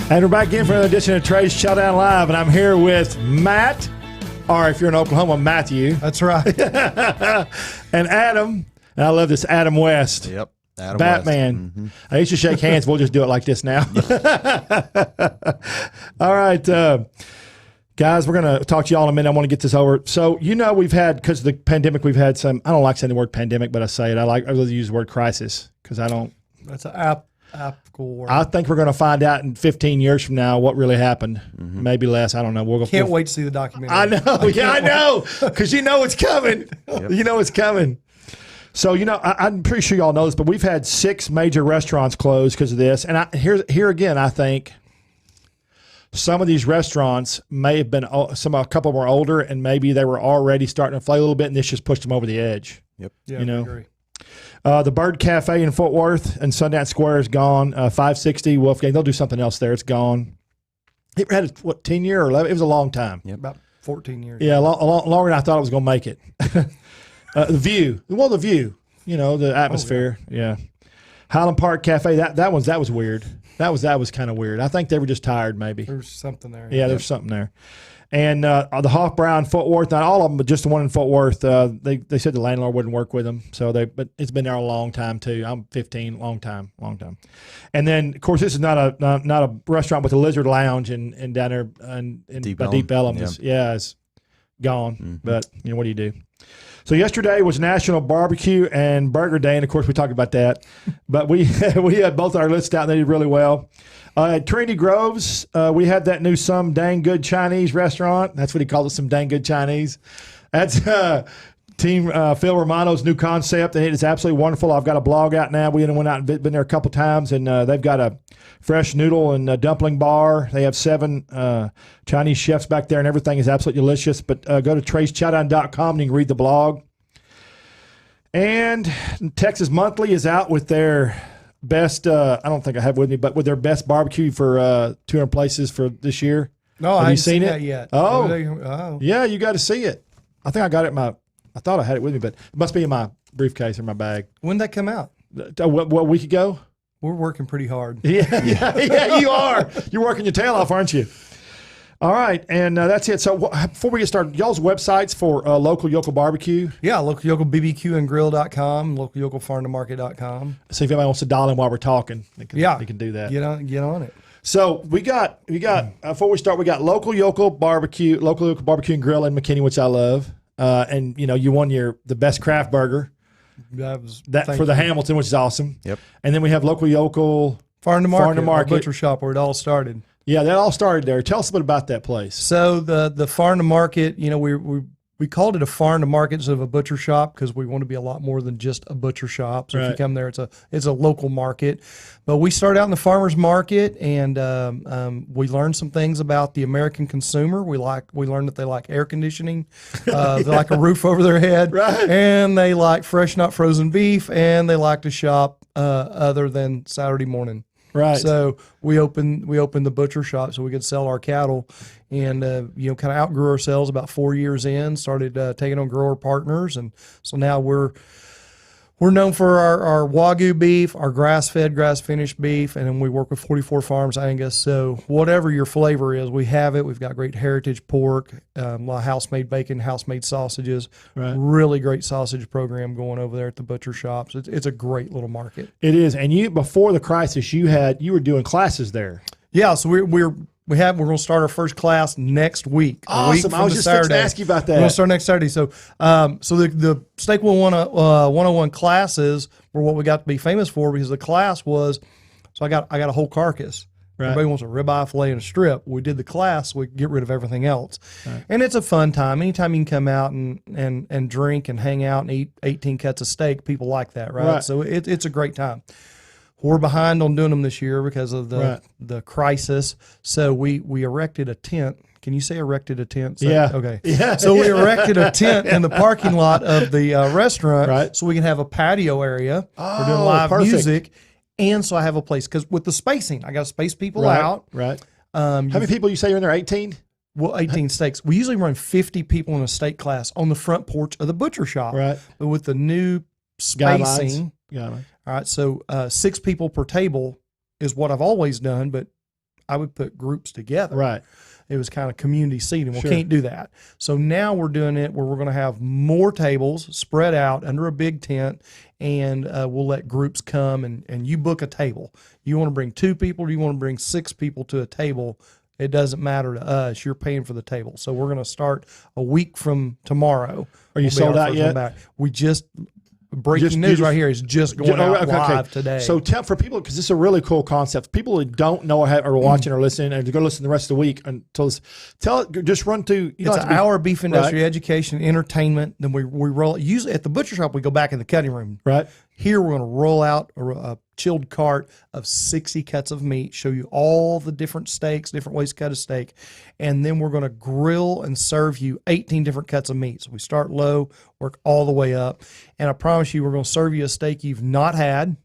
And we're back in for another edition of Trey's Showdown Live, and I'm here with Matt, or if you're in Oklahoma, Matthew. That's right. And Adam, and I love this, Adam West. Yep. Adam Batman. West. Mm-hmm. I used to shake hands. We'll just do it like this now. All right, guys, we're going to talk to y'all in a minute. I want to get this over. So, we've had, because of the pandemic, we've had some, I don't like saying the word pandemic, but I say it. I really use the word crisis because I don't. That's an applicable word. I think we're going to find out in 15 years from now what really happened. Mm-hmm. Maybe less. I don't know. Can't wait to see the documentary. I know. Yeah, I know. Because you know it's coming. Yep. You know it's coming. So, I'm pretty sure y'all know this, but we've had 6 major restaurants closed because of this. And here again, I think some of these restaurants may have been, a couple were older, and maybe they were already starting to flay a little bit, and this just pushed them over the edge. Yep. Yeah, I agree. The Bird Cafe in Fort Worth and Sundance Square is gone. 560 Wolfgang, they'll do something else there. It's gone. It had 10 year or 11? It was a long time. Yep. About 14 years. Yeah, longer than I thought it was going to make it. The View. Well, the View. The atmosphere. Oh, yeah. Highland Park Cafe. That was weird. That was kind of weird. I think they were just tired, maybe. There's something there. Yeah, there's something there. And the Hofbrau in Fort Worth, not all of them, but just the one in Fort Worth. They said the landlord wouldn't work with them, but it's been there a long time too. I'm 15, long time. And then, of course, this is not a restaurant with a Lizard Lounge and down there in Deep Ellum. It's gone. Mm-hmm. But what do you do? So yesterday was National Barbecue and Burger Day, and of course we talked about that. But we had both our lists out, and they did really well. At Trinity Groves, we had that new Some Dang Good Chinese restaurant. That's what he called it, Some Dang Good Chinese. That's Team Phil Romano's new concept, and it is absolutely wonderful. I've got a blog out now. We went out and been there a couple times, and they've got a fresh noodle and dumpling bar. They have 7 Chinese chefs back there, and everything is absolutely delicious. But go to Trey'sChowdown.com and you can read the blog. And Texas Monthly is out with their best, I don't think I have with me, but with their best barbecue for 200 places for this year. No, I haven't seen that yet. Oh, yeah, you got to see it. I think I got it I thought I had it with me, but it must be in my briefcase or my bag. When did that come out? What, a week ago? We're working pretty hard. Yeah, you are. You're working your tail off, aren't you? All right, and that's it. So before we get started, y'all's websites for local Yocal barbecue? Yeah, local Yocal BBQandGrill.com, local Yocal farmtomarket.com. So if anybody wants to dial in while we're talking, they can do that. Get on it. So we got before we start, we got local Yocal barbecue and grill in McKinney, which I love. And you won the best craft burger. For the Hamilton, which is awesome. Yep. And then we have local Yocal Farm to Market, butcher shop where it all started. Yeah, that all started there. Tell us a bit about that place. So the Farm to Market, we called it a farm to market instead of a butcher shop because we want to be a lot more than just a butcher shop. So if you come there, it's a local market. But we started out in the farmers market, and we learned some things about the American consumer. We learned that they like air conditioning, they like a roof over their head, right, and they like fresh, not frozen beef, and they like to shop other than Saturday morning. Right. So we opened the butcher shop so we could sell our cattle, and kind of outgrew ourselves about 4 years in. Started taking on grower partners, and so now we're known for our Wagyu beef, our grass-fed, grass-finished beef, and then we work with 44 Farms Angus. So whatever your flavor is, we have it. We've got great heritage pork, house-made bacon, house-made sausages. Right. Really great sausage program going over there at the butcher shops. It's a great little market. It is. And before the crisis, you were doing classes there. Yeah. So we're going to start our first class next week. Awesome. I was just going to ask you about that. We're going to start next Saturday. So, the Steak Wheel 101 classes were what we got to be famous for, because the class was, so I got a whole carcass. Right. Everybody wants a ribeye, filet, and a strip. We did the class, we get rid of everything else. Right. And it's a fun time. Anytime you can come out and drink and hang out and eat 18 cuts of steak, people like that, right? So it's a great time. We're behind on doing them this year because of the crisis. So we erected a tent. Can you say erected a tent? So, yeah. Okay. Yeah. So we erected a tent in the parking lot of the restaurant, so we can have a patio area. Oh, we're doing live music, And so I have a place, because with the spacing, I got to space people out. Right. How many people you say you're in there? 18? Well, 18 steaks. We usually run 50 people in a steak class on the front porch of the butcher shop. Right. But with the new spacing, all right, so 6 people per table is what I've always done, but put groups together. Right. It was kind of community seating. We Sure. can't do that. So now we're doing it where we're going to have more tables spread out under a big tent, and we'll let groups come and you book a table. You want to bring 2 people or you want to bring 6 people to a table, it doesn't matter to us. You're paying for the table. So we're going to start a week from tomorrow. Are you sold out yet? We just... Breaking news right here is just going out live today. So tell for people, because this is a really cool concept. People who don't know or are watching or listening and to go listen the rest of the week until this, just run through. It's an hour of beef industry education, entertainment. Then we roll. Usually at the butcher shop, we go back in the cutting room. Right. Here we're going to roll out a chilled cart of 60 cuts of meat, show you all the different steaks, different ways to cut a steak, and then we're going to grill and serve you 18 different cuts of meat. So we start low, work all the way up, and I promise you we're going to serve you a steak you've not had,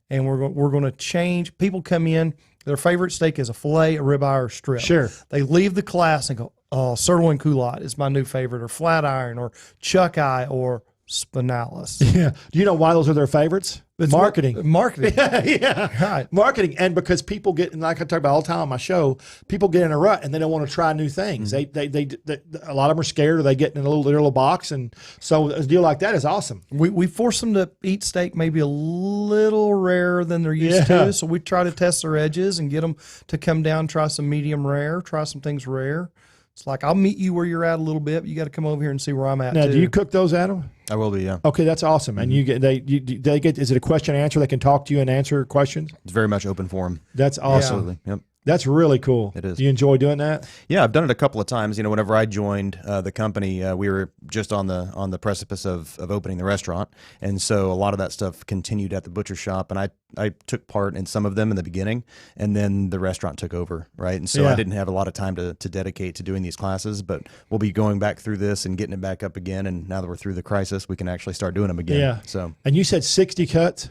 and we're going to change. People come in, their favorite steak is a filet, a ribeye, or a strip. Sure. They leave the class and go, oh, sirloin culotte is my new favorite, or flat iron, or chuck eye, or spinalis. Yeah. Do you know why those are their favorites? It's marketing. Marketing. Yeah. Right. Marketing. And because people get, and like I talk about all the time on my show, people get in a rut and they don't want to try new things. They a lot of them are scared, or they get in a little box. And so a deal like that is awesome. We force them to eat steak maybe a little rarer than they're used to. So we try to test their edges and get them to come down, try some medium rare, try some things rare. It's like, I'll meet you where you're at a little bit, but you got to come over here and see where I'm at. Now, too. do you cook those, Adam? I will be, yeah. Okay, that's awesome. And you get they get, is it a question and answer? They can talk to you and answer questions? It's very much open forum. That's awesome. Absolutely. Yep. That's really cool. It is. Do you enjoy doing that? Yeah, I've done it a couple of times. You know, whenever I joined the company, we were just on the precipice of opening the restaurant, and so a lot of that stuff continued at the butcher shop. And I took part in some of them in the beginning, and then the restaurant took over, right? And so I didn't have a lot of time to dedicate to doing these classes. But we'll be going back through this and getting it back up again. And now that we're through the crisis, we can actually start doing them again. Yeah. So. And you said 60 cuts.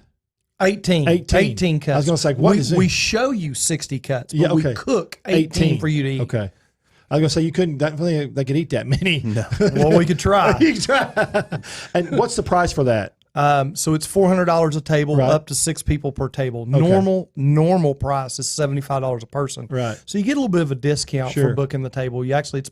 18 cuts. I was going to say, what is it? We show you 60 cuts, but we cook 18 for you to eat. Okay. I was going to say, you couldn't, definitely they could eat that many. No. Well, we could try. You could try. And what's the price for that? So it's $400 a table, Right. up to 6 people per table. Normal price is $75 a person. Right. So you get a little bit of a discount Sure. for booking the table. It's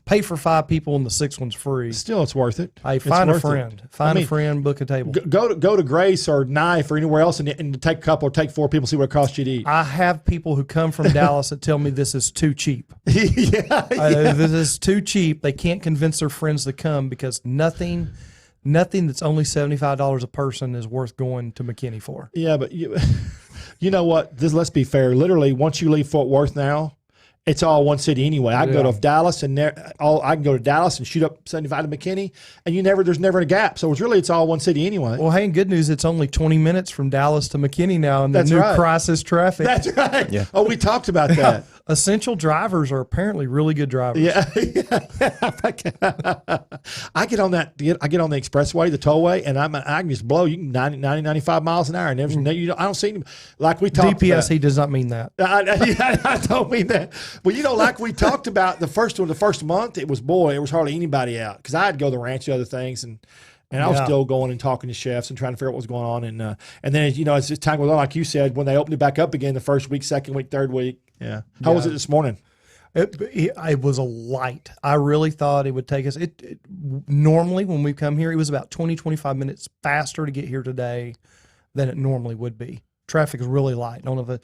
pay for 5 people and the 6th one's free. Still, it's worth it. Hey, It's find a worth it. friend. Find a friend, book a table. Go to Grace or Knife or anywhere else and take a couple or take 4 people, see what it costs you to eat. I have people who come from Dallas that tell me this is too cheap. Yeah. This is too cheap. They can't convince their friends to come because nothing that's only $75 a person is worth going to McKinney for. Yeah, but you know what? Let's be fair. Literally, once you leave Fort Worth now, it's all one city anyway. I can go to Dallas and I can go to Dallas and shoot up 75 to McKinney, and there's never a gap. So it's all one city anyway. Well, hey, good news, it's only 20 minutes from Dallas to McKinney now in the new crisis traffic. That's right. Yeah. Oh, we talked about that. Essential drivers are apparently really good drivers. Yeah. I get on the expressway, the tollway, and I can just blow. You can 90, 95 miles an hour. And I don't see any, like we talked DPS, about. he does not mean that. I don't mean that. Well, like we talked about the first month, it was hardly anybody out because I had to go to the ranch and other things, and I was still going and talking to chefs and trying to figure out what was going on. And then as time goes on, like you said, when they opened it back up again, the first week, second week, third week. Yeah. How was it this morning? It was a light. I really thought it would take us. Normally when we come here, it was about 20, 25 minutes faster to get here today than it normally would be. Traffic is really light. I don't know if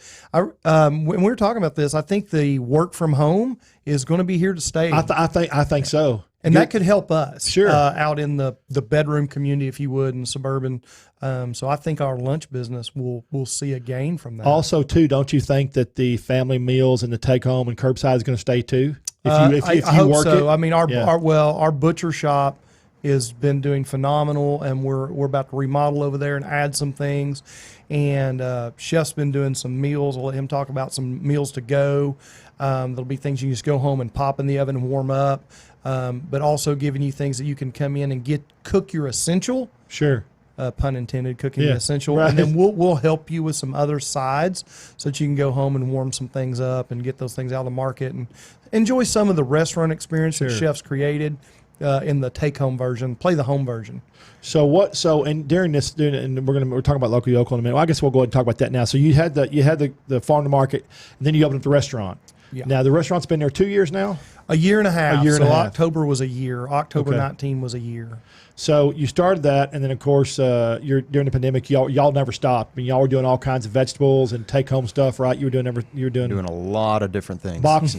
when we were talking about this, I think the work from home is going to be here to stay. I think so. And that could help us Sure. Out in the bedroom community, if you would, in suburban. So I think our lunch business will see a gain from that. Also, too, don't you think that the family meals and the take home and curbside is going to stay too? If you hope work so. it? I mean, our butcher shop has been doing phenomenal, and we're about to remodel over there and add some things. And Chef's been doing some meals. I'll let him talk about some meals to go. There'll be things you can just go home and pop in the oven and warm up. But also giving you things that you can come in and cook your essential. Sure. Pun intended, cooking the essential. Right. And then we'll help you with some other sides so that you can go home and warm some things up and get those things out of the market and enjoy some of the restaurant experience that Chef's created. in the take-home version, play the home version. So what? So and during this, and we're talking about local Yocal in a minute. Well, I guess we'll go ahead and talk about that now. So you had the farm to market, and then you opened up the restaurant. Yeah. Now the restaurant's been there 2 years now. A year and a half. A year and a half. October was a year. October 19 was a year. So you started that, and then of course, during the pandemic, y'all never stopped. I mean, y'all were doing all kinds of vegetables and take home stuff, right? You were doing a lot of different things. Box.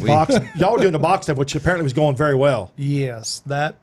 Y'all were doing the box stuff, which apparently was going very well. Yes, that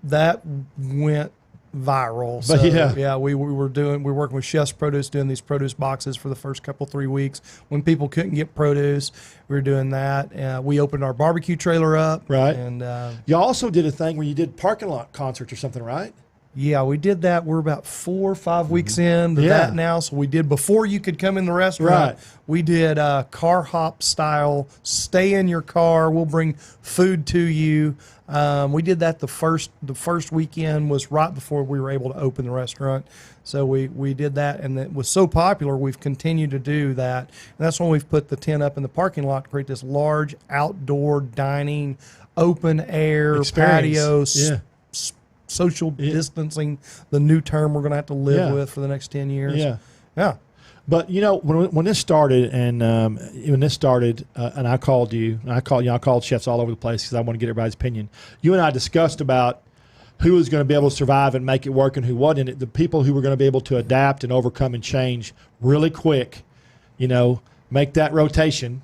went viral. But so, yeah, we were working with Chef's Produce, doing these produce boxes for the first 3 weeks when people couldn't get produce. We were doing that. We opened our barbecue trailer up, right? And y'all also did a thing where you did parking lot concerts or something, right? Yeah, we did that. We're about 4 or 5 weeks in to that now. So we did before you could come in the restaurant. Right. We did car hop style. Stay in your car. We'll bring food to you. We did that the first weekend was right before we were able to open the restaurant. So we did that, and it was so popular. We've continued to do that, and that's when we've put the tent up in the parking lot to create this large outdoor dining, open air patio. Social distancing, the new term we're going to have to live with for the next 10 years. Yeah. But when this started, and and I called you, and I called chefs all over the place because I want to get everybody's opinion. You and I discussed about who was going to be able to survive and make it work, and who wasn't. The people who were going to be able to adapt and overcome and change really quick, make that rotation.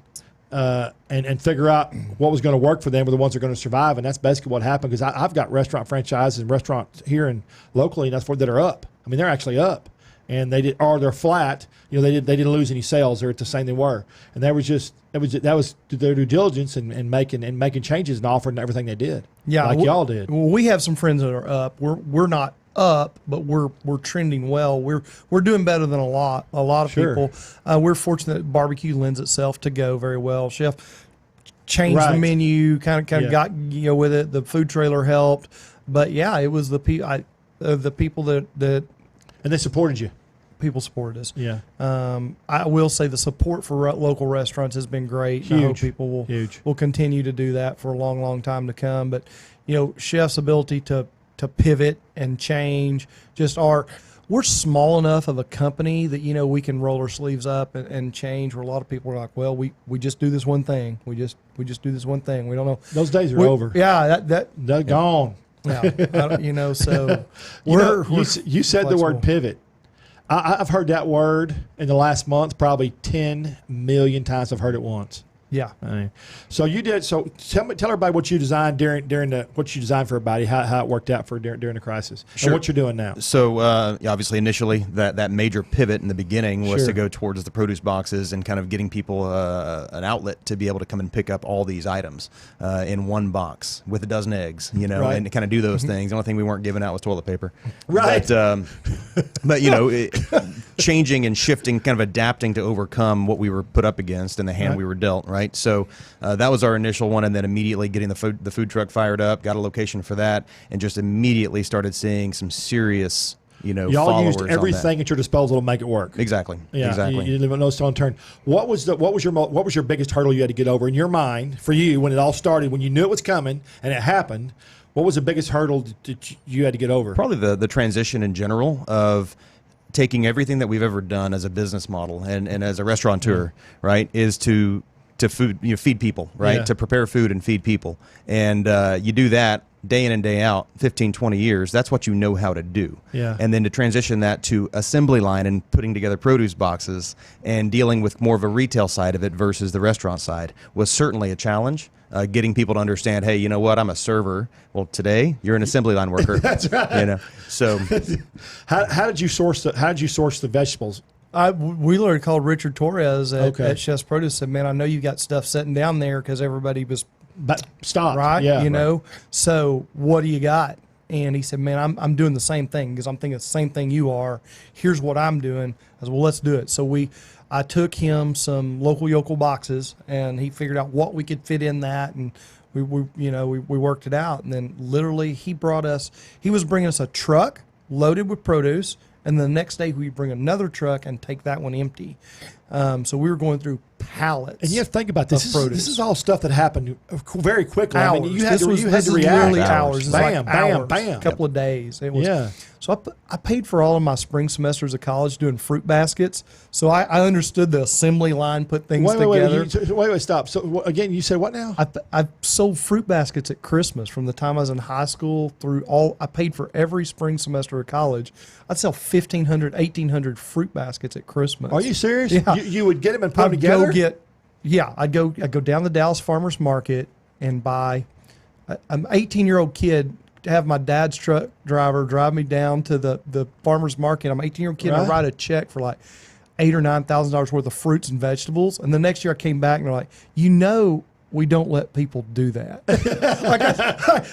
And figure out what was going to work for them were the ones that are going to survive, and that's basically what happened. Because I've got restaurant franchises and restaurants here and locally, and that's where that are up. I mean, they're actually up, and they're flat. They didn't lose any sales. They're at the same they were, and that was their due diligence and making changes and offering everything they did. Yeah, like y'all did. Well, we have some friends that are up. We're not up, but we're trending well. We're doing better than a lot of people. We're fortunate that barbecue lends itself to go very well. Chef changed the menu, kind of got with it. The food trailer helped, but yeah, it was the people that and they supported you. People supported us. Yeah. I will say the support for local restaurants has been great. Huge. I hope people will continue to do that for a long, long time to come. But chef's ability to pivot and change we're small enough of a company that we can roll our sleeves up and change, where a lot of people are like, well, we just do this one thing, we just do this one thing, we don't know. Those days are over. They're gone. Yeah. So you said the word pivot. I've heard that word in the last month probably 10 million times. I've heard it once. Yeah. So you did. So tell everybody what you designed during what you designed for everybody, how it worked out for during the crisis, and what you're doing now. So obviously, initially, that major pivot in the beginning was to go towards the produce boxes and kind of getting people an outlet to be able to come and pick up all these items in one box with a dozen eggs, and to kind of do those things. The only thing we weren't giving out was toilet paper. Right. But changing and shifting, kind of adapting to overcome what we were put up against and the hand we were dealt. Right. So that was our initial one, and then immediately getting the food truck fired up, got a location for that, and just immediately started seeing some serious, y'all followers used everything at your disposal to make it work. Exactly. Yeah, exactly. You didn't leave no stone unturned. What was your biggest hurdle you had to get over in your mind for you when it all started, when you knew it was coming and it happened? What was the biggest hurdle that you had to get over? Probably the transition in general of taking everything that we've ever done as a business model and as a restaurateur, right, is to feed people, right? To prepare food and feed people. And you do that day in and day out, 15, 20 years. That's what you know how to do. Yeah. And then to transition that to assembly line and putting together produce boxes and dealing with more of a retail side of it versus the restaurant side was certainly a challenge. Getting people to understand, hey, you know what? I'm a server. Well, today you're an assembly line worker. That's right. So how did you source the vegetables? We literally called Richard Torres at Chef's Produce. Said, "Man, I know you got stuff sitting down there because everybody was stopped, right? Yeah, So what do you got?" And he said, "Man, I'm doing the same thing because I'm thinking the same thing you are. Here's what I'm doing." I said, "Well, let's do it." So I took him some local Yocal boxes, and he figured out what we could fit in that, and we worked it out. And then literally he was bringing us a truck loaded with produce. And the next day we bring another truck and take that one empty. So we were going through pallets. And you have to think about this. This is all stuff that happened very quickly. Hours. I mean, you had to react. Literally hours. It's Bam, like bam, hours, bam. a couple of days. It was, Yeah. So I paid for all of my spring semesters of college doing fruit baskets. So I understood the assembly line, put things together. Wait, stop. So again, you said what now? I sold fruit baskets at Christmas from the time I was in high school through I paid for every spring semester of college. I'd sell 1,500, 1,800 fruit baskets at Christmas. Are you serious? Yeah. You would get them and put them together? I'd go down the Dallas Farmers Market and buy an 18-year-old kid to have my dad's truck driver drive me down to the farmer's market. I'm an 18-year-old kid. Right. And I write a check for like $8,000 or $9,000 worth of fruits and vegetables. And the next year I came back and they're like, we don't let people do that.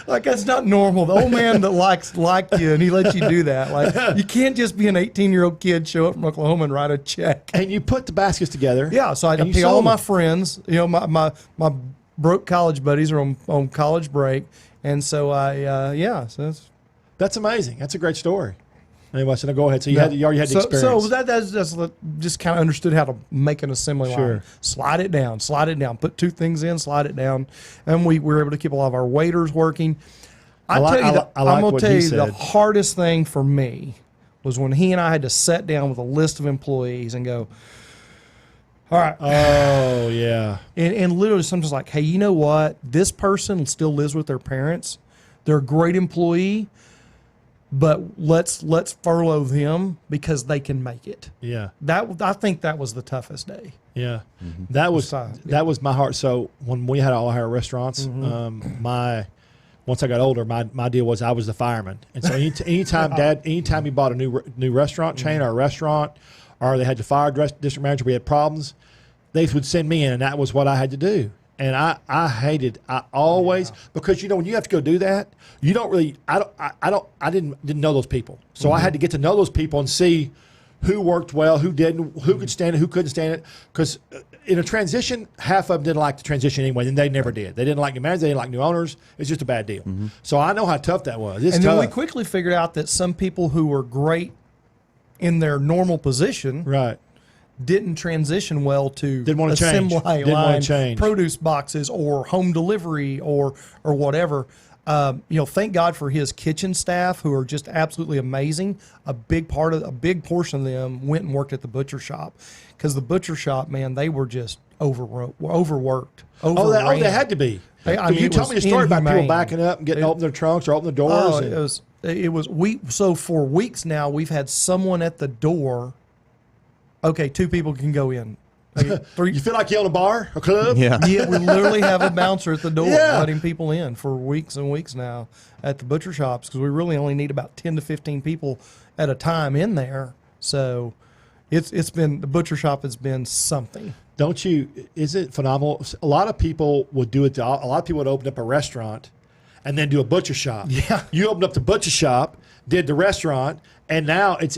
like that's not normal. The old man that liked you and he lets you do that. Like you can't just be an 18-year-old kid, show up from Oklahoma and write a check. And you put the baskets together. Yeah, so I pay all my friends. My broke college buddies are on college break, and so so that's amazing. That's a great story. Anyway, so now go ahead. So you already had the experience. So that's just kind of understood how to make an assembly line. Slide it down, put two things in, slide it down, and we were able to keep a lot of our waiters working. I'm going to tell you the hardest thing for me was when he and I had to sit down with a list of employees and go, all right. Oh, yeah. And literally sometimes like, hey, you know what? This person still lives with their parents. They're a great employee, but let's furlough them because they can make it. Yeah. I think that was the toughest day. Yeah. Mm-hmm. That was my heart. So when we had all our restaurants, once I got older, my deal was I was the fireman. And so anytime he bought a new restaurant chain or a restaurant, or they had to fire district manager, we had problems, they would send me in, and that was what I had to do. And I always, because when you have to go do that, you don't really, I didn't know those people. So I had to get to know those people and see who worked well, who didn't, who could stand it, who couldn't stand it. Because in a transition, half of them didn't like the transition anyway, and they never did. They didn't like new managers, they didn't like new owners. It's just a bad deal. Mm-hmm. So I know how tough that was. It's tough. Then we quickly figured out that some people who were great in their position, right, didn't transition well to assembly line, produce boxes, or home delivery, or whatever. Thank God for his kitchen staff, who are just absolutely amazing. A big portion of them went and worked at the butcher shop, because the butcher shop, man, they were just overworked. They had to be. You told me a story about people backing up and open their trunks or open the doors. So for weeks now, we've had someone at the door. Okay, 2 people can go in. Okay, 3. You feel like you're in a bar, a club? Yeah, we literally have a bouncer at the door letting people in for weeks and weeks now at the butcher shops, because we really only need about 10 to 15 people at a time in there. So it's been, the butcher shop has been something. Don't you? Is it phenomenal? A lot of people would do it. A lot of people would open up a restaurant and then do a butcher shop. Yeah. You opened up the butcher shop, did the restaurant, and now it's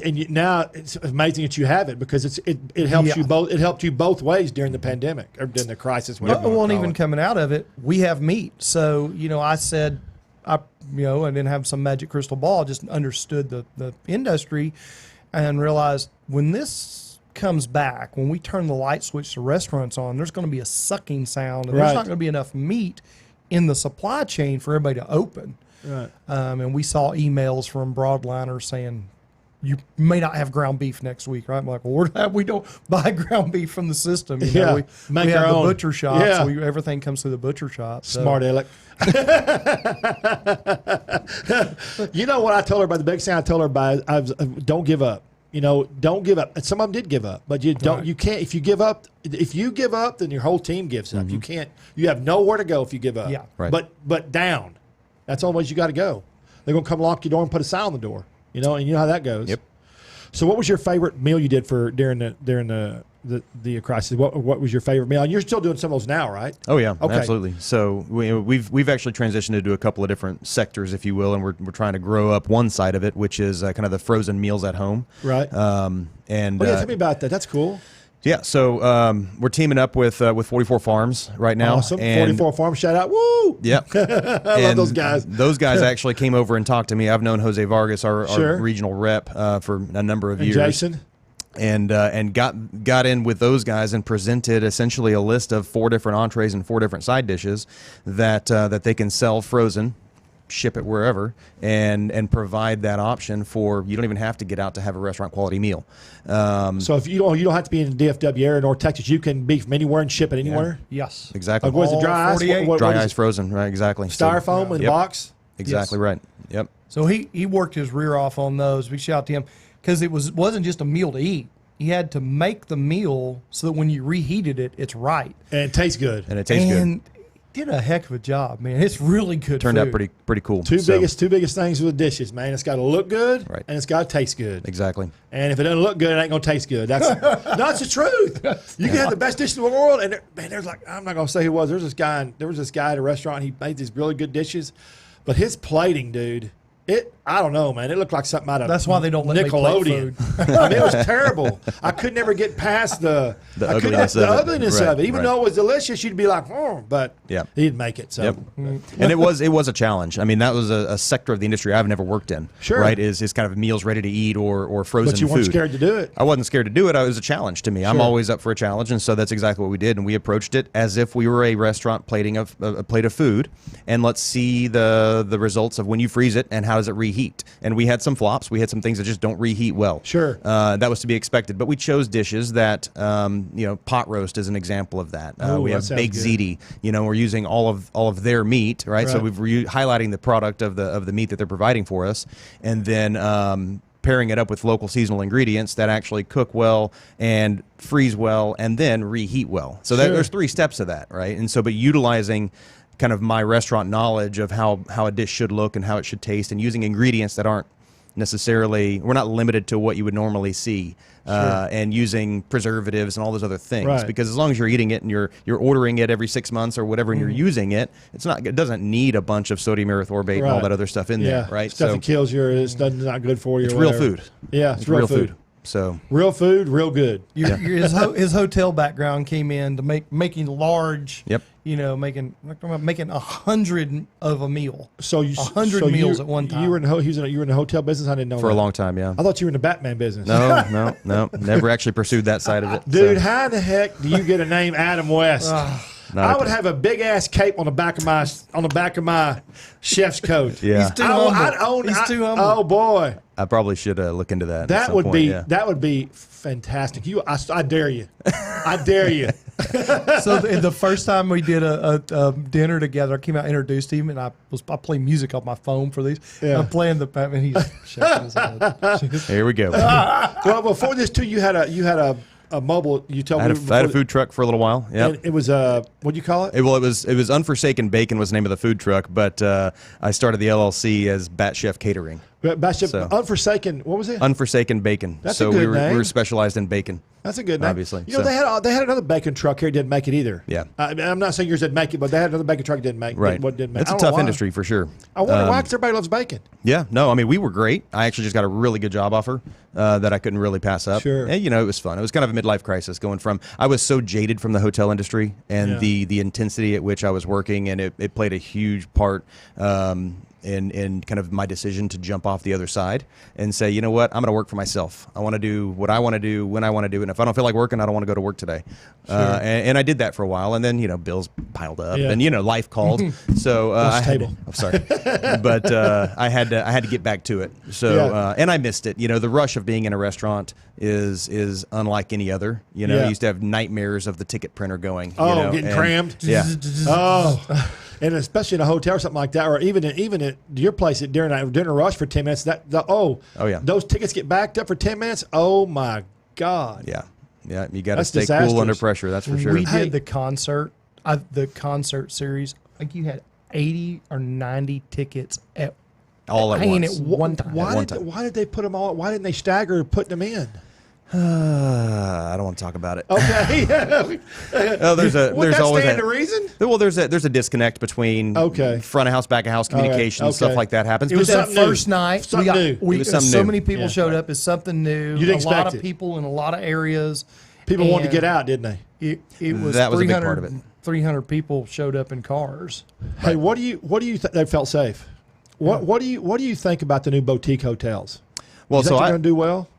amazing that you have it, because it helps you both. It helped you both ways during the pandemic or during the crisis. Even coming out of it, we have meat. So I said, I didn't have some magic crystal ball. I just understood the industry and realized when this comes back, when we turn the light switch to restaurants on, there's going to be a sucking sound, and there's not going to be enough meat in the supply chain for everybody to open. Right. And we saw emails from broadliners saying, you may not have ground beef next week, right? I'm like, well, we don't buy ground beef from the system. We have the butcher shop, so everything comes through the butcher shop. Smart aleck. You know what I told her about the big thing? I told her don't give up. Don't give up. And some of them did give up, but you don't. Right. You can't. If you give up, then your whole team gives up. Mm-hmm. You can't. You have nowhere to go if you give up. Yeah. Right. But down. That's the only way you got to go. They're gonna come lock your door and put a sign on the door. And you know how that goes. Yep. So, what was your favorite meal you did during the crisis? What was your favorite meal? And you're still doing some of those now, right? Oh yeah, okay. Absolutely. So we've actually transitioned to do a couple of different sectors, if you will, and we're trying to grow up one side of it, which is kind of the frozen meals at home. Right. Tell me about that. That's cool. Yeah, so we're teaming up with 44 Farms right now. Awesome. 44 Farms, shout out. Woo! Yeah. I love those guys. Those guys actually came over and talked to me. I've known Jose Vargas, our regional rep, for a number of years. Jason? and got in with those guys and presented essentially a list of 4 different entrees and 4 different side dishes that they can sell frozen, ship it wherever, and provide that option for, you don't even have to get out to have a restaurant quality meal. So if you don't have to be in the DFW area, North Texas, you can be from anywhere and ship it anywhere. Yes. Exactly. What is it, dry ice? Dry ice frozen, right? Exactly. Styrofoam in the box. Exactly right. Yep. So he worked his rear off on those. Big shout out to him, because it wasn't just a meal to eat. He had to make the meal so that when you reheated it, it's right. And it tastes good. And it tastes good. Did a heck of a job, man. It's really good. Turned food. out pretty cool. Two biggest things with the dishes, man. It's got to look good, right, and it's got to taste good. Exactly. And if it doesn't look good, it ain't gonna taste good. That's the truth. You can have the best dishes in the world, and there's like, I'm not gonna say who it was. There was this guy at a restaurant. He made these really good dishes, but his plating, dude. I don't know, man. It looked like something out of That's why they don't let Nickelodeon. me plate food. I mean, it was terrible. I could never get past the ugliness of it. Even though it was delicious, you'd be like, but he didn't make it. So, and it was a challenge. I mean, that was a sector of the industry I've never worked in. Sure, right? Is kind of meals ready to eat or frozen. But you weren't scared to do it. I wasn't scared to do it. It was a challenge to me. Sure. I'm always up for a challenge, and so that's exactly what we did. And we approached it as if we were a restaurant plating a plate of food, and let's see the results of when you freeze it and how does it reheat. And we had some flops. We had some things that just don't reheat well. Sure. That was to be expected. But we chose dishes that, pot roast is an example of that. We have baked ziti. We're using all of their meat, right? So we're highlighting the product of the meat that they're providing for us, and then pairing it up with local seasonal ingredients that actually cook well and freeze well and then reheat well. So there's 3 steps of that, right? And so, but utilizing kind of my restaurant knowledge of how a dish should look and how it should taste, and using ingredients that aren't necessarily, we're not limited to what you would normally see, and using preservatives and all those other things. Because as long as you're eating it and you're ordering it every 6 months or whatever, and you're using it, it doesn't need a bunch of sodium erythorate and all that other stuff in there, right? Stuff that kills you, it's not good for you. It's real food. Yeah, it's real food. So real food, real good. His hotel background came in to making large. Yep. Making 100 of a meal. So 100 meals at one time. You were in the hotel business. I didn't know for a long time. Yeah. I thought you were in the Batman business. No. Never actually pursued that side of it. Dude, how the heck do you get a name Adam West? I would have a big ass cape on the back of my chef's coat. Yeah. He's too humble. He's too humble. Oh boy. I probably should look into that. That would be fantastic. I dare you. I dare you. So the first time we did a dinner together, I came out and introduced him, and I played music off my phone for these. Yeah. I'm playing the Batman. He's shaking his head. Here we go. Well, before this too, you had a mobile. You told me I had a food truck for a little while. Yeah, it was what do you call it? It was Unforsaken Bacon was the name of the food truck, but I started the LLC as Bat Chef Catering. Unforsaken. What was it? Unforsaken Bacon. That's a good name. We were specialized in bacon. That's a good name. Obviously. They had another bacon truck here. Didn't make it either. Yeah. I'm not saying yours didn't make it, but they had another bacon truck that didn't make. Right. Didn't make. It's a tough industry for sure. I wonder why, because everybody loves bacon. Yeah. No, I mean, we were great. I actually just got a really good job offer that I couldn't really pass up. Sure. And, it was fun. It was kind of a midlife crisis going from, I was so jaded from the hotel industry and the intensity at which I was working, and it played a huge part in kind of my decision to jump off the other side and say, you know what, I'm going to work for myself. I want to do what I want to do when I want to do it. And if I don't feel like working, I don't want to go to work today. Sure. And I did that for a while. And then, bills piled up and, life called. So I'm sorry. But I had to get back to it. So, and I missed it. The rush of being in a restaurant is unlike any other. I used to have nightmares of the ticket printer going. Getting crammed. Yeah. Oh. And especially in a hotel or something like that, or even at your place during a rush for 10 minutes, those tickets get backed up for 10 minutes. Oh my God! Yeah, you got to stay cool under pressure. That's for sure. We did the concert series. Like you had 80 or 90 tickets at one time. Why did they put them all? Why didn't they stagger putting them in? I don't want to talk about it. Okay. There's always a reason. Well, there's a disconnect between front of house, back of house communication, stuff like that happens. It was that first night. Something new. So many people showed up. It's something new. You didn't a lot expect of people in a lot of areas. People wanted to get out, didn't they? It was that was a big part of it. 300 people showed up in cars. Hey, what do you think they felt safe? What do you think about the new boutique hotels? Well, they're going to do well.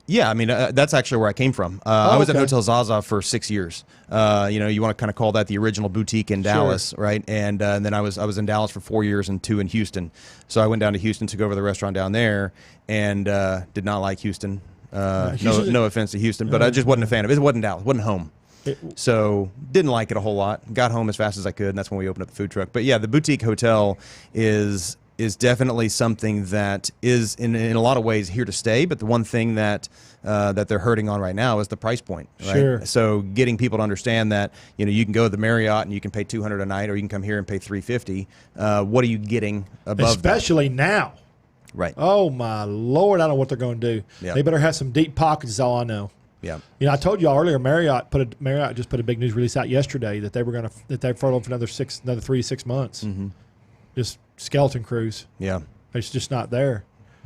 Yeah, I mean that's actually where I came from. I was at okay. Hotel Zaza for 6 years. You want to kind of call that the original boutique in Dallas, right? And then I was in Dallas for 4 years and 2 in Houston. So I went down to Houston, took over the restaurant down there, and did not like Houston. No offense to Houston, but I just wasn't a fan of it. It wasn't Dallas, wasn't home. So didn't like it a whole lot. Got home as fast as I could, and that's when we opened up the food truck. But yeah, the boutique hotel is definitely something that is in a lot of ways here to stay. But the one thing that they're hurting on right now is the price point. Right? Sure. So getting people to understand that you can go to the Marriott and you can pay $200 a night, or you can come here and pay $350. What are you getting above? Especially now. Right. Oh my Lord! I don't know what they're going to do. Yeah. They better have some deep pockets. Is all I know. Yeah. I told you all earlier. Marriott just put a big news release out yesterday that they were going to furloughed for another 3 to 6 months. Mm-hmm. Just skeleton crews. Yeah. It's just not there.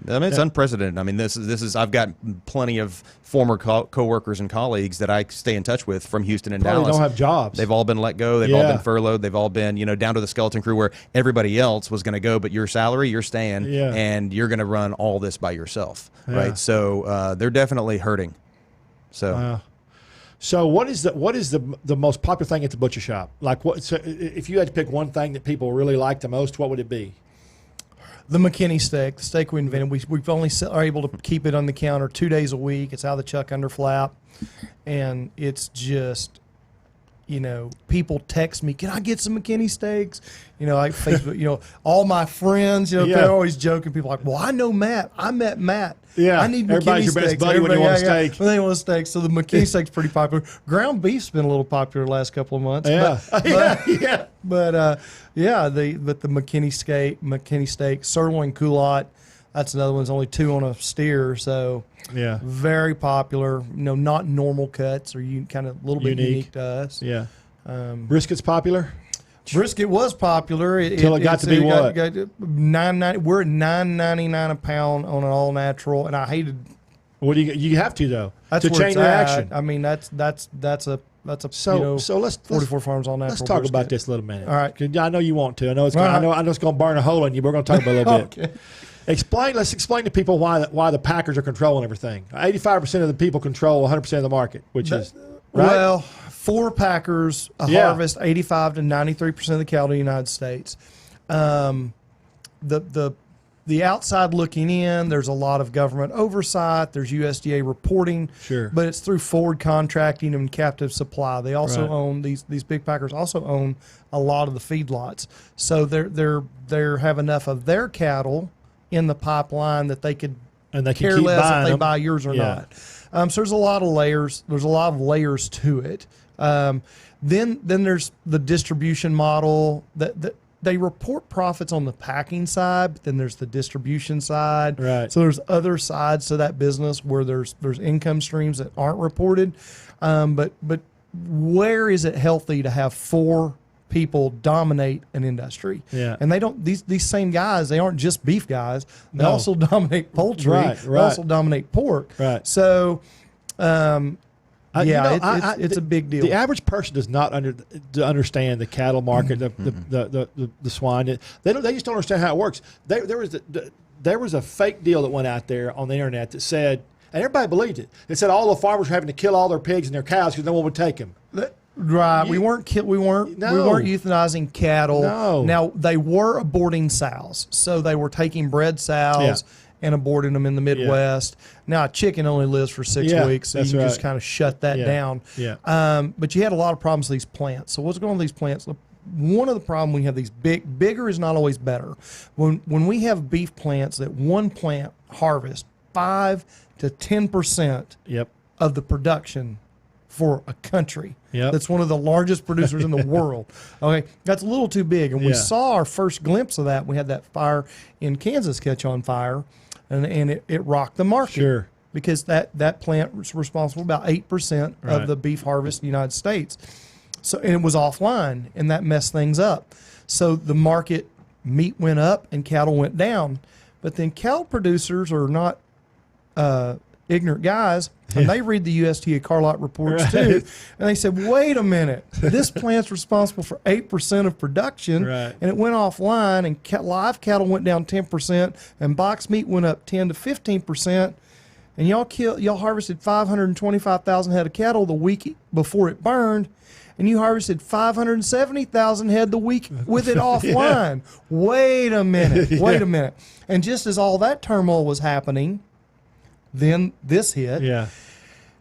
I mean, it's unprecedented. I mean, this is. I've got plenty of former coworkers and colleagues that I stay in touch with from Houston and Probably Dallas. don't have jobs. They've all been let go. They've all been furloughed. They've all been, down to the skeleton crew where everybody else was going to go, but your salary, you're staying, and you're going to run all this by yourself, right? So they're definitely hurting. So. So what is the most popular thing at the butcher shop? Like what? So if you had to pick one thing that people really like the most, what would it be? The McKinney steak, the steak we invented. We've only are able to keep it on the counter 2 days a week. It's out of the chuck under flap, and it's just, people text me, "Can I get some McKinney steaks?" Like Facebook. All my friends, they're always joking. People are like, "Well, I know Matt. I met Matt. Yeah, I need everybody's McKinney your best steaks. buddy when you want a steak. When they want a steak." So the McKinney steak's pretty popular. Ground beef's been a little popular the last couple of months. Yeah, But the McKinney steak, sirloin culotte, that's another one. It's only 2 on a steer, so very popular. Not normal cuts, or kind of a little bit unique to us. Yeah, brisket's popular. Brisket was popular Until it got to be what? $9.90. We're at $9.99 a pound on an all natural, and I hated. What do you have to though? That's to where chain it's reaction. At. I mean, that's a so let's 44 Farms all natural. Let's talk brisket. about this a little minute. All right. 'Cause I know you want to. I know it's going to burn a hole in you. We're going to talk about it a little bit. Okay. Let's explain to people why the Packers are controlling everything. 85% of the people control 100% of the market, which is right. Well, 4 Packers harvest 85 to 93% of the cattle in the United States. The outside looking in, there's a lot of government oversight. There's USDA reporting, but it's through forward contracting and captive supply. They also own these big packers. Also own a lot of the feedlots, so they have enough of their cattle in the pipeline that they could care less if they buy yours or not. So there's a lot of layers. There's a lot of layers to it. Then there's the distribution model that they report profits on the packing side, but then there's the distribution side. Right. So there's other sides to that business where there's income streams that aren't reported. But where is it healthy to have 4 people dominate an industry? Yeah. And they don't, these same guys, they aren't just beef guys. They also dominate poultry. Right. They also dominate pork. Right. So, it's a big deal. The average person does not understand the cattle market, the swine. They just don't understand how it works. There was a fake deal that went out there on the internet that said, and everybody believed it. It said all the farmers were having to kill all their pigs and their cows because no one would take them. Right, we weren't euthanizing cattle. No. Now they were aborting sows, so they were taking bred sows and aborting them in the Midwest. Now a chicken only lives for 6 weeks, so you can just kind of shut that down. Yeah. But you had a lot of problems with these plants. So what's going on with these plants? One of the problems we have, these bigger is not always better. When we have beef plants, that one plant harvests 5 to 10% of the production for a country that's one of the largest producers in the world. Okay, that's a little too big. And we saw our first glimpse of that. We had that fire in Kansas catch on fire, and it rocked the market. Sure. Because that plant was responsible for about 8% of the beef harvest in the United States. So, and it was offline, and that messed things up. So the market, meat went up and cattle went down. But then cattle producers are not ignorant guys, and they read the USDA Carlot reports too, and they said, wait a minute, this plant's responsible for 8% of production, and it went offline, and live cattle went down 10%, and box meat went up 10 to 15%, and y'all harvested 525,000 head of cattle the week before it burned, and you harvested 570,000 head the week with it offline. Wait a minute. And just as all that turmoil was happening, then this hit. Yeah.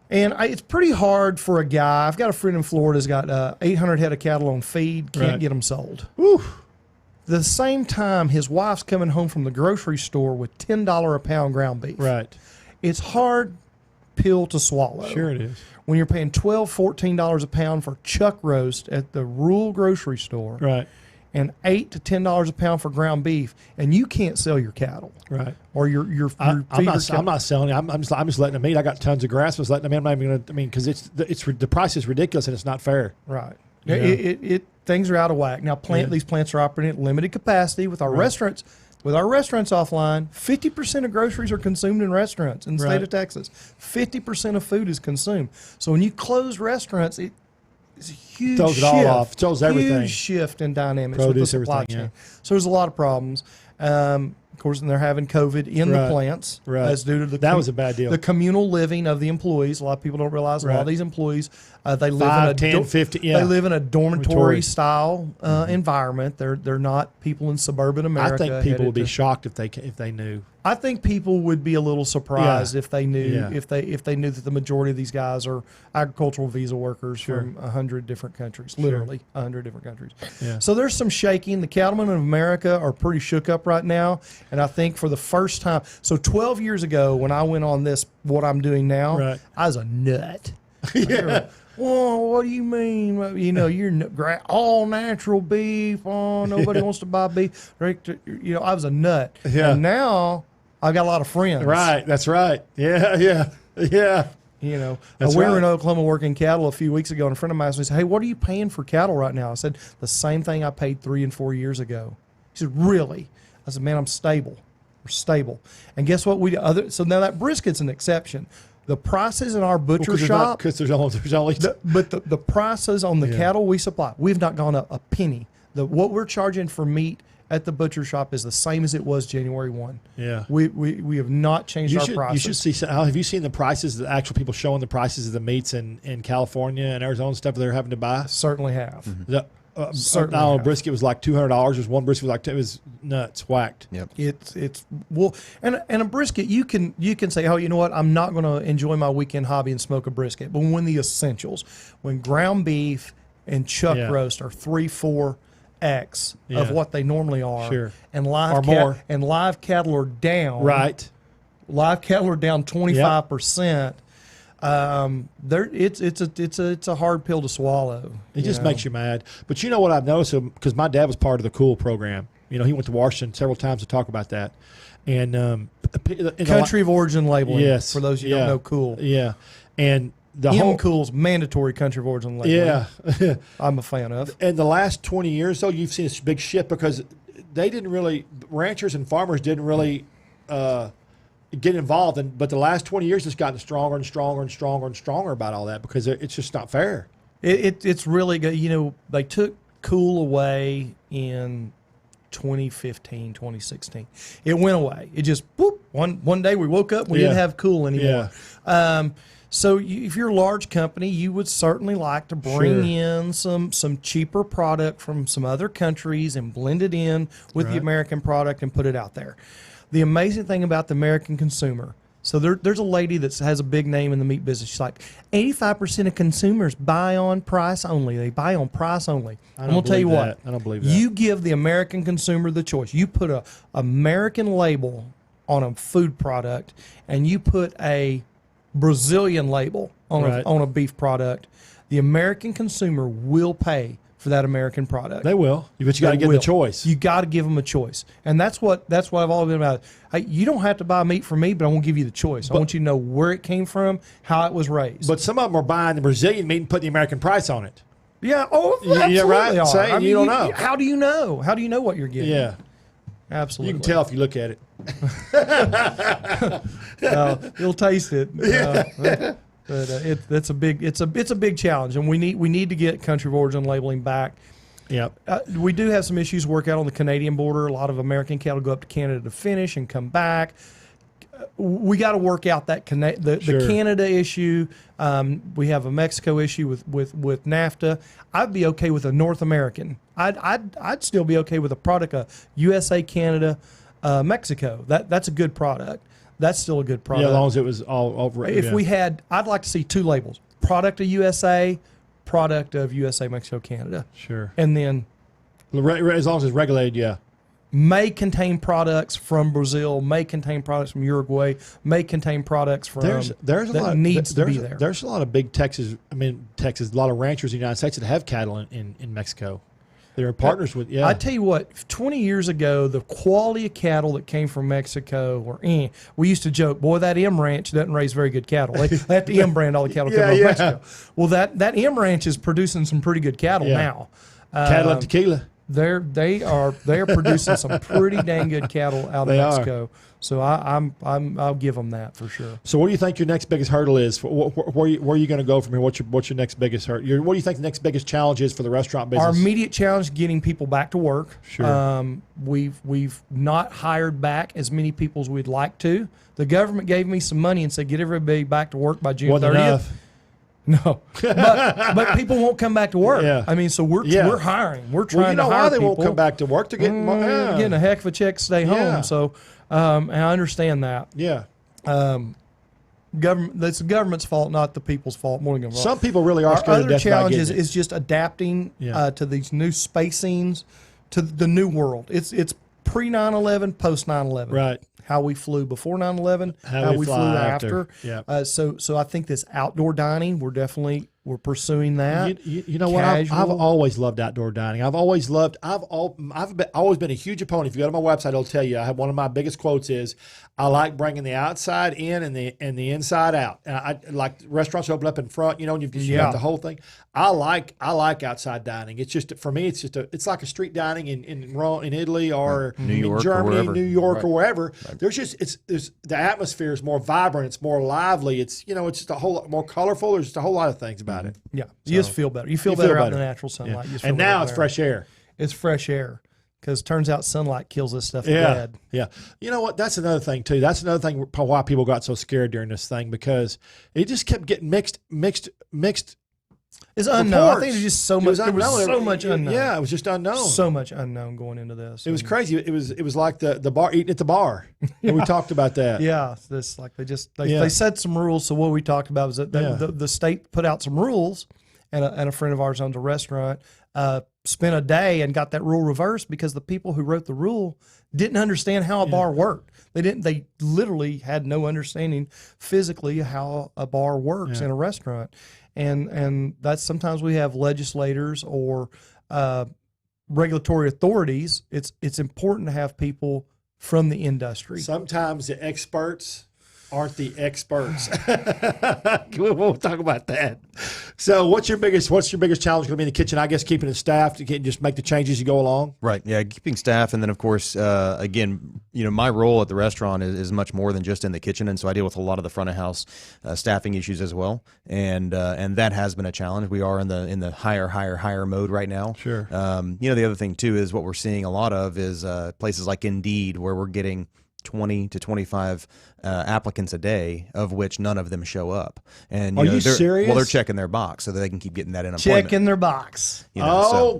And it's pretty hard for a guy. I've got a friend in Florida who's got 800 head of cattle on feed, can't get them sold. Whew. The same time, his wife's coming home from the grocery store with $10 a pound ground beef. Right. It's hard pill to swallow. Sure it is. When you're paying $12, $14 a pound for chuck roast at the rural grocery store, Right. and $8 to $10 a pound for ground beef, and you can't sell your cattle, Right. or your I'm not selling it. I'm just letting them eat. I got tons of grass. I was letting them in. I'm not even gonna. Because the price is ridiculous and it's not fair. Right. Yeah. It things are out of whack. Now these plants are operating at limited capacity with our restaurants. With our restaurants offline, 50% of groceries are consumed in restaurants in the state of Texas. 50% of food is consumed. So when you close restaurants, it's a huge Throws it shift. all off. Throws everything. Huge shift in dynamics Produce, with the supply everything, chain. So there's a lot of problems. Of course, and they're having COVID in the plants. Right. That's due to That was a bad deal. The communal living of the employees. A lot of people don't realize a lot of these employees, they live 5, in a 10, 50, they live in a dormitory Dormitory. style environment. They're not people in suburban America. I think people would be headed shocked if they knew. I think people would be a little surprised if they knew Yeah. if they knew that the majority of these guys are agricultural visa workers from 100 different countries, literally 100 different countries. Yeah. So there's some shaking. The cattlemen of America are pretty shook up right now, and I think for the first time. So 12 years ago, when I went on what I'm doing now, I was a nut. Yeah. Well, what do you mean? You're all natural beef. Oh, nobody wants to buy beef. I was a nut. Yeah. And now I got a lot of friends. Right. That's right. Yeah. We That's were right. in Oklahoma working cattle a few weeks ago, and a friend of mine said, "Hey, what are you paying for cattle right now?" I said, "The same thing I paid 3 and 4 years ago." He said, "Really?" I said, "Man, I'm stable. We're stable." And guess what? So now that brisket's an exception. The prices in our butcher shop, because there's only the prices on the cattle we supply, we've not gone up a penny. What we're charging for meat at the butcher shop is the same as it was January 1. Yeah. We have not changed our prices. You should see. Have you seen the prices? The actual people showing the prices of the meats in California and Arizona and stuff they're having to buy. Certainly have. Certainly. Brisket was like $200. There's one brisket was like it was nuts, whacked. Yep. And a brisket you can say, oh, you know what, I'm not going to enjoy my weekend hobby and smoke a brisket. But when the essentials, when ground beef and chuck roast are 3-4x of what they normally are, and live cattle are down, right? Live cattle are down 25%. It's a hard pill to swallow. It just makes you mad. But you know what I've noticed, because my dad was part of the Cool program. He went to Washington several times to talk about that. And country of origin labeling. Yes, for those who don't know Cool. Yeah, and the whole Cool's mandatory country of origin labeling. Yeah, I'm a fan of. In the last 20 years, though, you've seen this big shift because ranchers and farmers didn't really get involved, but the last 20 years it's gotten stronger and stronger and stronger and stronger about all that because it's just not fair. It's really good. They took Cool away in 2015, 2016. It went away. It just one day we woke up, we didn't have Cool anymore. Yeah. So if you're a large company, you would certainly like to bring in some cheaper product from some other countries and blend it in with the American product and put it out there. The amazing thing about the American consumer, so there's a lady that has a big name in the meat business. She's like, 85% of consumers buy on price only. They buy on price only. I'm going to tell you what. I don't believe that. You give the American consumer the choice. You put a American label on a food product, and you put a Brazilian label on a beef product. The American consumer will pay for that American product. They will, but you got to give them the choice. You got to give them a choice, and that's what I've always been about. Hey, you don't have to buy meat from me, but I won't give you the choice. I want you to know where it came from, how it was raised. But some of them are buying the Brazilian meat and putting the American price on it. Yeah. Oh, absolutely. Yeah, right. Are. You don't know. How do you know? How do you know what you're getting? Yeah. Absolutely. You can tell if you look at it. You'll taste it. But it's a big challenge, and we need to get country of origin labeling back. Yep. We do have some issues to work out on the Canadian border. A lot of American cattle go up to Canada to finish and come back. we got to work out that the Canada issue. We have a Mexico issue with NAFTA. I'd be okay with a North American. I'd still be okay with a product of USA, Canada, Mexico. That's a good product. That's still a good product. Yeah, as long as it was all over. If we had, I'd like to see 2 labels: product of USA, product of USA, Mexico, Canada. Sure. And then as long as it's regulated, yeah. May contain products from Brazil, may contain products from Uruguay, may contain products from there's a lot of, needs to be there. There's a lot of big Texas, a lot of ranchers in the United States that have cattle in Mexico. They're partners with, I tell you what, 20 years ago, the quality of cattle that came from Mexico were, we used to joke, boy, that M Ranch doesn't raise very good cattle. They have to M brand all the cattle coming from Mexico. Well, that M Ranch is producing some pretty good cattle now. Cattle and tequila. They are producing some pretty dang good cattle out of Mexico. So I'll give them that for sure. So what do you think your next biggest hurdle is? Where are you going to go from here? What's your next biggest hurdle? What do you think the next biggest challenge is for the restaurant business? Our immediate challenge is getting people back to work. Sure. We've not hired back as many people as we'd like to. The government gave me some money and said get everybody back to work by June 30th. Enough. No, but people won't come back to work. Yeah. I mean, so we're hiring. We're trying to hire why they people. won't come back to work to get getting a heck of a check to stay home. So, and I understand that. Yeah. That's the government's fault, not the people's fault. More than some people really are scared to death. Our other challenge is just adapting to these new spacings, to the new world. It's pre 9/11, post 9/11. Right. How we flew before 9/11, how we flew after. Yeah. So I think this outdoor dining, we're pursuing that. You know what? I've always loved outdoor dining. I've always been a huge opponent. If you go to my website, it'll tell you. I have one of my biggest quotes is, "I like bringing the outside in and the inside out." And I like restaurants open up in front, and you've got the whole thing. I like outside dining. It's just for me. It's like a street dining in Rome, in Italy, or New York, in Germany, or New York, or wherever. Right. There's the atmosphere is more vibrant. It's more lively. It's just a whole lot more colorful. There's just a whole lot of things about it. Yeah, you just feel better. You feel better out in the natural sunlight. Yeah. And now it's fresh air. It's fresh air because turns out sunlight kills this stuff dead. Yeah. You know what? That's another thing too. That's another thing why people got so scared during this thing, because it just kept getting mixed. It's unknown. Reports. I think there's just so much. There was so much unknown. Yeah, it was just unknown. So much unknown going into this. It was crazy. It was like the bar eating at the bar. And we talked about that. Yeah, this like they set some rules. So what we talked about was that the state put out some rules, and a friend of ours owns a restaurant. Spent a day and got that rule reversed because the people who wrote the rule didn't understand how a bar worked. They literally had no understanding physically how a bar works in a restaurant. And that's sometimes we have legislators or regulatory authorities. It's important to have people from the industry. Sometimes the experts aren't the experts. We'll talk about that. So what's your biggest challenge going to be in the kitchen? I guess keeping it staffed, just make the changes as you go along. Right. Yeah. Keeping staff. And then of course, again, my role at the restaurant is much more than just in the kitchen. And so I deal with a lot of the front of house staffing issues as well. And that has been a challenge. We are in the higher mode right now. Sure. The other thing too is what we're seeing a lot of is places like Indeed, where we're getting 20 to 25 applicants a day, of which none of them show up. And are you serious? Well, they're checking their box so that they can keep getting that unemployment. Checking their box. Wait! No,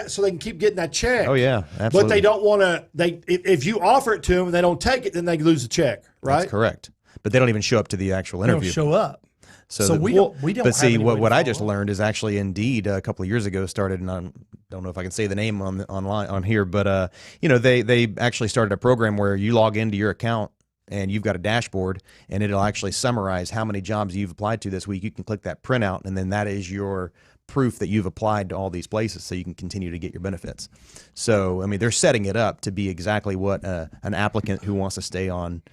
so they can keep getting that check. Oh yeah, absolutely. But they don't want to. If you offer it to them and they don't take it, then they lose the check. Right? That's correct. But they don't even show up to the actual interview. They don't show up. So we don't. But see, what I just learned is actually Indeed a couple of years ago started, and I don't know if I can say the name on here, but they actually started a program where you log into your account and you've got a dashboard, and it'll actually summarize how many jobs you've applied to this week. You can click that printout, and then that is your proof that you've applied to all these places, so you can continue to get your benefits. So they're setting it up to be exactly what an applicant who wants to stay on.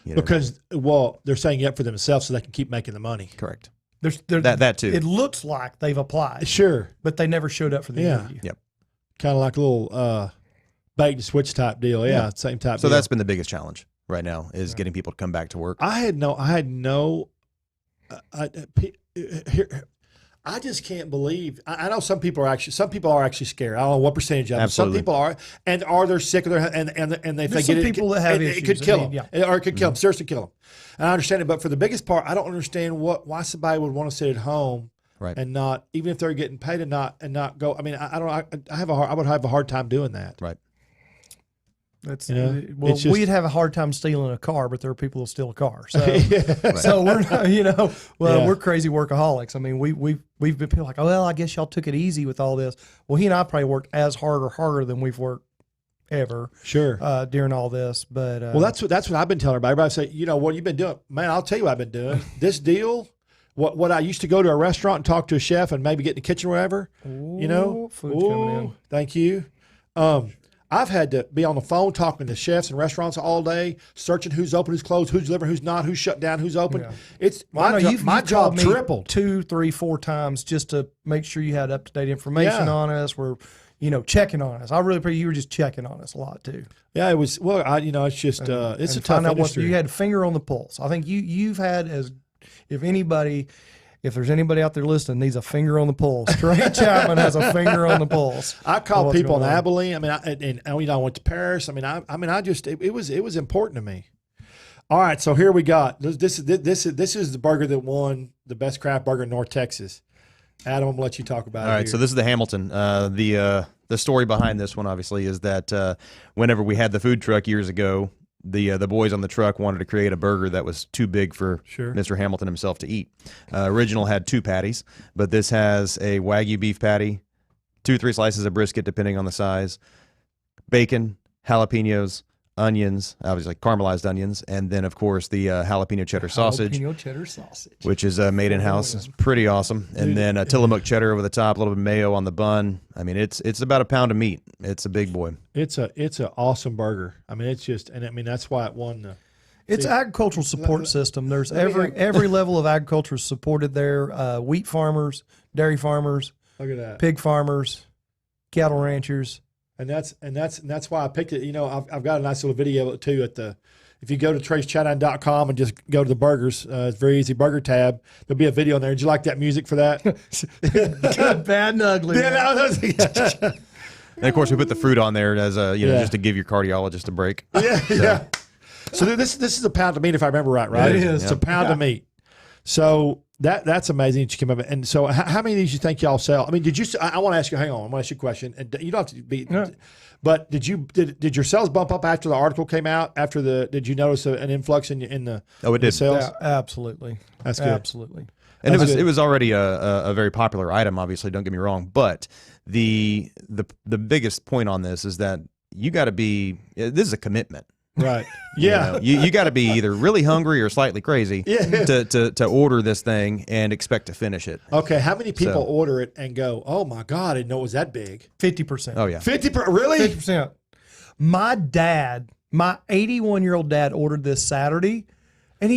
Because they're setting it up for themselves so they can keep making the money. Correct. That too. It looks like they've applied. Sure. But they never showed up for the interview. Yep. Kind of like a little bait and switch type deal. Yeah. Same type So deal. that's been the biggest challenge right now is getting people to come back to work. I I just can't believe. I know some people are actually scared. I don't know what percentage of them. Absolutely. Some people are, and are they're sick, or they're, and if they get it, people that have it issues. could kill I mean, them, or it could kill them, seriously kill them. And I understand it, but for the biggest part, I don't understand why somebody would want to sit at home Right. and not, even if they're getting paid, and not go. I mean, I would have a hard time doing that. Right. That's It's just, we'd have a hard time stealing a car, but there are people who steal a car. So, Right. so we're not, we're crazy workaholics. I mean, we've been people like, oh well, I guess y'all took it easy with all this. Well, he and I probably worked as hard or harder than we've worked ever. Sure. During all this, but well, that's what I've been telling everybody. Everybody say, what you've been doing, man. I'll tell you what I've been doing. This deal. What I used to go to a restaurant and talk to a chef and maybe get in the kitchen or whatever, food's coming in. Thank you. I've had to be on the phone talking to chefs and restaurants all day, searching who's open, who's closed, who's delivering, who's not, who's shut down, who's open. Yeah. It's Well, my you've job called me tripled. 2, 3, 4 times just to make sure you had up to date information Yeah. on us. We're, checking on us. I really appreciate you were just checking on us a lot too. Yeah, it was. Well, it's just it's a tough Find out industry. you had a finger on the pulse. I think you've had if there's anybody out there listening needs a finger on the pulse, Trey Chapman has a finger on the pulse. I called what's people in going on. Abilene. I mean, I went to Paris. It was important to me. All right, so here we got this is the burger that won the best craft burger in North Texas. Adam, I'm gonna let you talk about it. All right, here. so this is the Hamilton. The story behind this one, obviously, is that whenever we had the food truck years ago, the boys on the truck wanted to create a burger that was too big for Mr. Hamilton himself to eat. Original had 2 patties, but this has a Wagyu beef patty, 2-3 slices of brisket, depending on the size, bacon, jalapenos, onions, obviously caramelized onions, and then, of course, the jalapeno cheddar sausage. Jalapeno cheddar sausage. Which is made in-house. It's pretty awesome. And then Tillamook cheddar over the top, a little bit of mayo on the bun. I mean, it's about a pound of meat. It's a big boy. It's an awesome burger. I mean, that's why it won the. It's agricultural support system. There's every level of agriculture is supported there. Wheat farmers, dairy farmers, Look at that. pig farmers, cattle ranchers. And that's why I picked it. I've got a nice little video of it too if you go to tracechatman.com and just go to the burgers, it's very easy, burger tab. There'll be a video in there. Did you like that music for that? Good, bad, and ugly. And, of course, we put the fruit on there as just to give your cardiologist a break. Yeah. So this is a pound of meat, if I remember right? It is. It's a pound of meat. So that's amazing that you came up. And so how many of these you think y'all sell? I mean, I want to ask you, hang on, I want to ask you a question. And you don't have to be, but did your sales bump up after the article came out? Did you notice an influx in the it did. sales? Yeah, absolutely. That's good. Absolutely. And it was already a very popular item, obviously, don't get me wrong. But the biggest point on this is that you got to be, this is a commitment. Right. Yeah. You got to be either really hungry or slightly crazy to order this thing and expect to finish it. Okay. How many people order it and go, oh my God, I didn't know it was that big? 50%. Oh, yeah. 50%? Really? 50%. My 81-year-old dad ordered this Saturday, and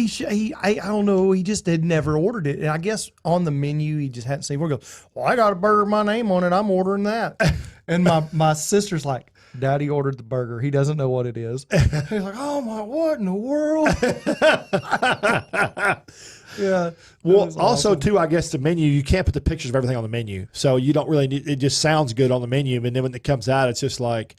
I don't know, he just had never ordered it. And I guess on the menu, he just hadn't seen it. He goes, well, I got a burger with my name on it. I'm ordering that. And my sister's like, Daddy ordered the burger. He doesn't know what it is. He's like, oh my, what in the world? Yeah. Well, also too, I guess the menu, you can't put the pictures of everything on the menu. So you don't really need, it just sounds good on the menu. And then when it comes out, it's just like,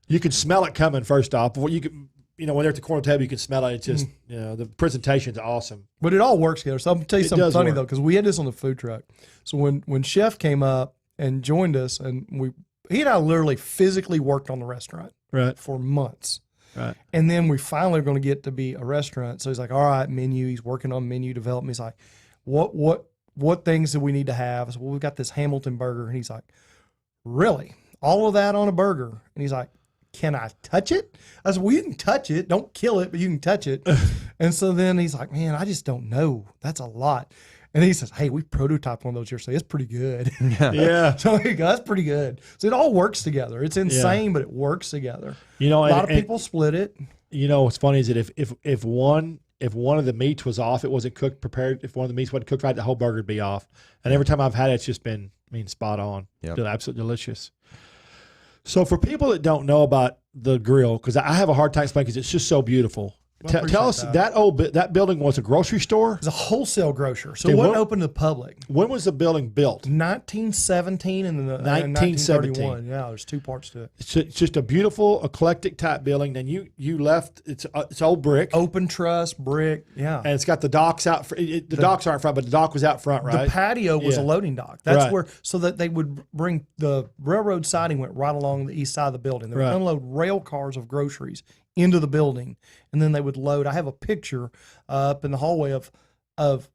you can smell it coming first off. You can, when they're at the corner table, you can smell it. It's just, the presentation's awesome. But it all works together. So I'm going to tell you something funny, work. though, because we had this on the food truck. So when Chef came up and joined us, and he and I literally physically worked on the restaurant for months. Right. And then we finally are going to get to be a restaurant. So he's like, all right, menu. He's working on menu development. He's like, what things do we need to have? I said, well, we've got this Hamilton burger. And he's like, really? All of that on a burger? And he's like, can I touch it? I said, well, you can touch it. Don't kill it, but you can touch it. And so then he's like, man, I just don't know. That's a lot. And he says, hey, we prototyped one of those yesterday. It's pretty good. Yeah. So there you go. That's pretty good. So it all works together. It's insane, but it works together. A lot of people split it. What's funny is that if one of the meats was off, it wasn't cooked, prepared. If one of the meats wasn't cooked right, the whole burger would be off. And every time I've had it, it's just been, spot on. Yep. It's absolutely delicious. So for people that don't know about the grill, because I have a hard time explaining because it's just so beautiful. Tell us that building was a grocery store. It's a wholesale grocer, so it wasn't open to the public. When was the building built? 1917 and then 1931. Yeah, there's two parts to it. It's just a beautiful, eclectic type building. Then you left. It's old brick, open truss brick. Yeah, and it's got the docks out. The docks aren't front, but the dock was out front, right? The patio was a loading dock. That's where, so that they would bring the railroad siding went right along the east side of the building. They would unload rail cars of groceries into the building, and then they would load. I have a picture up in the hallway of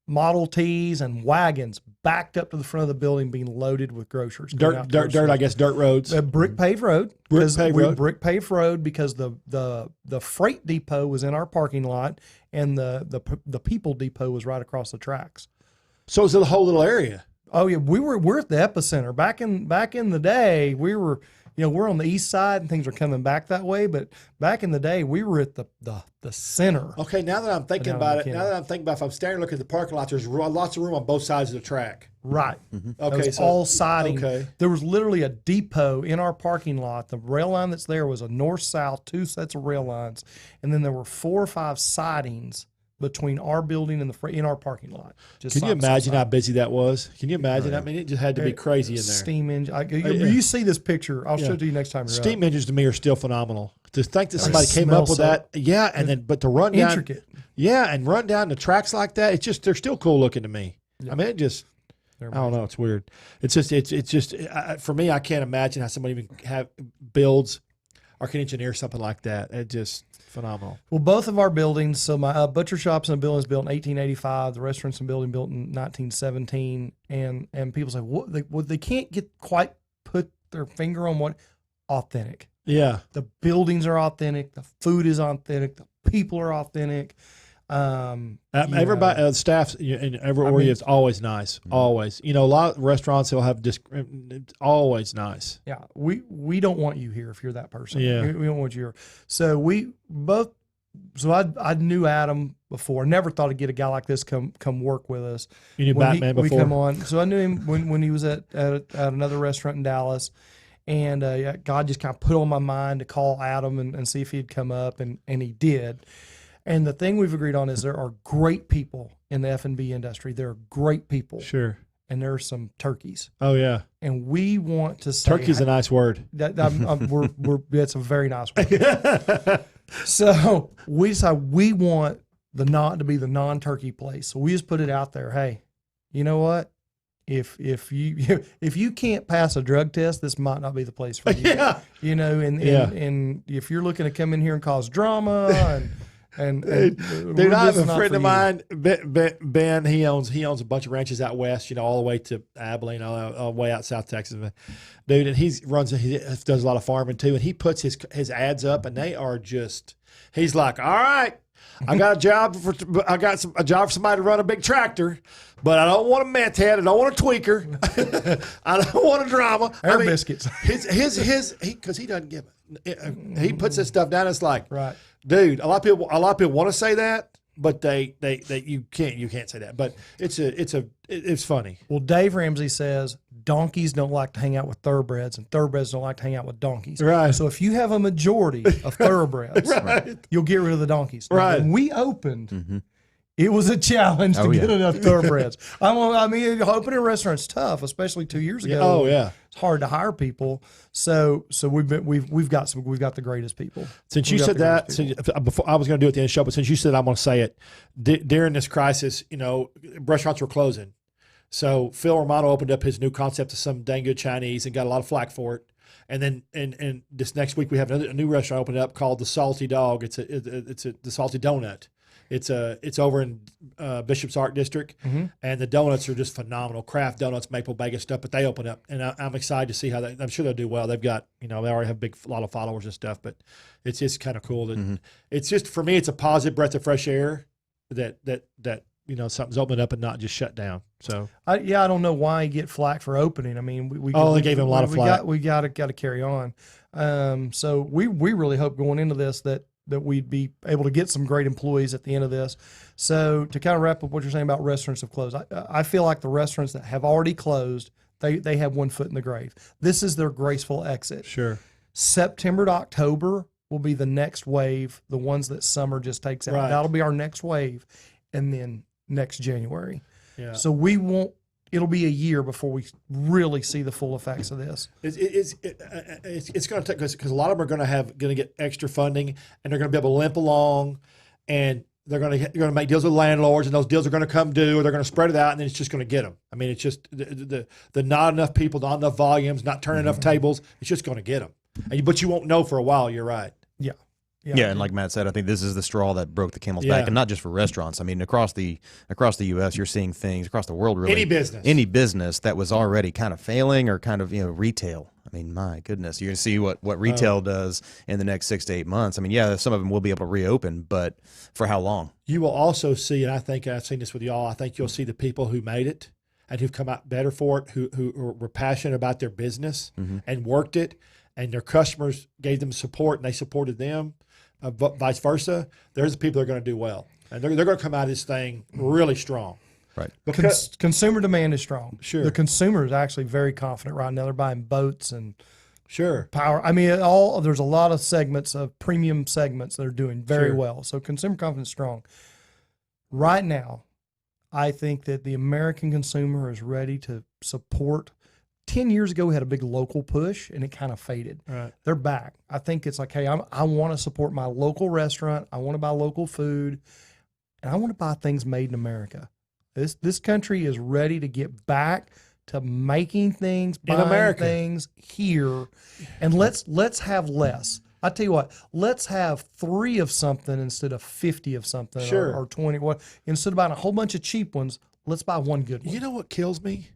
Model Ts and wagons backed up to the front of the building being loaded with groceries. Dirt, I guess, dirt roads. Brick paved road. Brick paved road because the freight depot was in our parking lot, and the people depot was right across the tracks. So it's a whole little area. Oh yeah, we're at the epicenter. Back in the day, we were, we're on the east side and things are coming back that way. But back in the day, we were at the center. Okay, now that I'm thinking about it, if I'm staring looking at the parking lot, there's lots of room on both sides of the track. Right. Mm-hmm. Okay, so all siding. Okay. There was literally a depot in our parking lot. The rail line that's there was a north-south, 2 sets of rail lines, and then there were 4 or 5 sidings between our building and in our parking lot. Can you imagine how busy that was? Can you imagine? I mean, it just had to be crazy in there. Steam engine. You see this picture. I'll show it to you next time. Steam engines to me are still phenomenal. To think that somebody came up with that. Yeah, and but to run down. Intricate. Yeah, and run down the tracks like that, it's just, they're still cool looking to me. Yeah. I mean, it just, I don't know. It's weird. It's just for me, I can't imagine how somebody even builds or can engineer something like that. It just phenomenal. Well, both of our buildings, so my butcher shop's and building was built in 1885, the restaurant's and building built in 1917, and people say, what? They can't quite put their finger on what authentic. Yeah. The buildings are authentic, the food is authentic, the people are authentic. Everybody, staff in every area is always nice. Mm-hmm. Always, a lot of restaurants will have it's always nice. Yeah, we don't want you here if you're that person. Yeah, we don't want you here. So I knew Adam before. Never thought I'd get a guy like this come work with us. You knew Batman before. We come on. So I knew him when he was at another restaurant in Dallas. And God just kind of put on my mind to call Adam and see if he'd come up, and he did. And the thing we've agreed on is there are great people in the F&B industry. There are great people. Sure. And there are some turkeys. Oh, yeah. And we want to say... Turkey's a nice word. That's a very nice word. So we decide we want to be the non-turkey place. So we just put it out there. Hey, you know what? If you can't pass a drug test, this might not be the place for you. Yeah. And if you're looking to come in here and cause drama and dude, I have a friend of mine, Ben. He owns a bunch of ranches out west, all the way to Abilene, all the way out South Texas, dude. And he does a lot of farming too, and he puts his ads up, and they are just. He's like, all right, I got a job for somebody to run a big tractor, but I don't want a meth head. I don't want a tweaker. I don't want a drama. Air biscuits. Because he doesn't give it. He puts this stuff down. It's like, right. Dude, a lot of people want to say that, but you can't say that. But it's funny. Well, Dave Ramsey says donkeys don't like to hang out with thoroughbreds, and thoroughbreds don't like to hang out with donkeys. Right. So if you have a majority of thoroughbreds, right, you'll get rid of the donkeys. Right. When we opened, it was a challenge to get enough thoroughbreds. Opening a restaurant's tough, especially 2 years ago. Oh yeah, it's hard to hire people. So we've got the greatest people. Since you said that, before I was going to do it at the end of the show, but since you said I'm going to say it during this crisis, restaurants were closing. So Phil Romano opened up his new concept to some dang good Chinese and got a lot of flack for it. And then and this next week we have a new restaurant opened up called the Salty Dog. It's the Salty Donut. It's over in Bishop's Arc District, and the donuts are just phenomenal. Kraft donuts, maple bacon stuff. But they open up, and I'm excited to see how I'm sure they'll do well. They've got they already have a lot of followers and stuff. But it's just kind of cool that it's just for me. It's a positive breath of fresh air that something's opened up and not just shut down. So I don't know why he get flack for opening. I mean, they gave him a lot of flack. We got to carry on. So we really hope going into this that we'd be able to get some great employees at the end of this. So to kind of wrap up what you're saying about restaurants have closed, I feel like the restaurants that have already closed, they have one foot in the grave. This is their graceful exit. Sure. September to October will be the next wave. The ones that summer just takes out. Right. That'll be our next wave, and then next January. Yeah. So we won't. It'll be a year before we really see the full effects of this. It's going to take because a lot of them are going to get extra funding, and they're going to be able to limp along, and they're going to make deals with landlords, and those deals are going to come due, or they're going to spread it out, and then it's just going to get them. I mean, it's just the not enough people, not enough volumes, not turning enough tables. It's just going to get them. But you won't know for a while. You're right. Yeah, and like Matt said, I think this is the straw that broke the camel's Yeah. back, and not just for restaurants. I mean, across the U.S., you're seeing things across the world. Really, any business that was already kind of failing or kind of retail. I mean, my goodness, you're gonna see what retail does in the next 6 to 8 months. I mean, yeah, some of them will be able to reopen, but for how long? You will also see, and I think I've seen this with y'all. I think you'll see the people who made it and who've come out better for it, who were passionate about their business and worked it, and their customers gave them support and they supported them. Vice versa, there's the people that are going to do well, and they're going to come out of this thing really strong. Right. Because Consumer demand is strong. Sure. The consumer is actually very confident right now. They're buying boats and sure, power. I mean, there's a lot of segments of premium segments that are doing very well. So consumer confidence is strong. Right now, I think that the American consumer is ready to support. 10 years ago, we had a big local push, and it kind of faded. right. They're back. I think it's like, hey, I want to support my local restaurant. I want to buy local food, and I want to buy things made in America. This country is ready to get back to making things, buying America. things here, and let's have less. I tell you what, let's have 3 of something instead of 50 of something, Sure. or 20. Instead of buying a whole bunch of cheap ones, let's buy one good one. You know what kills me?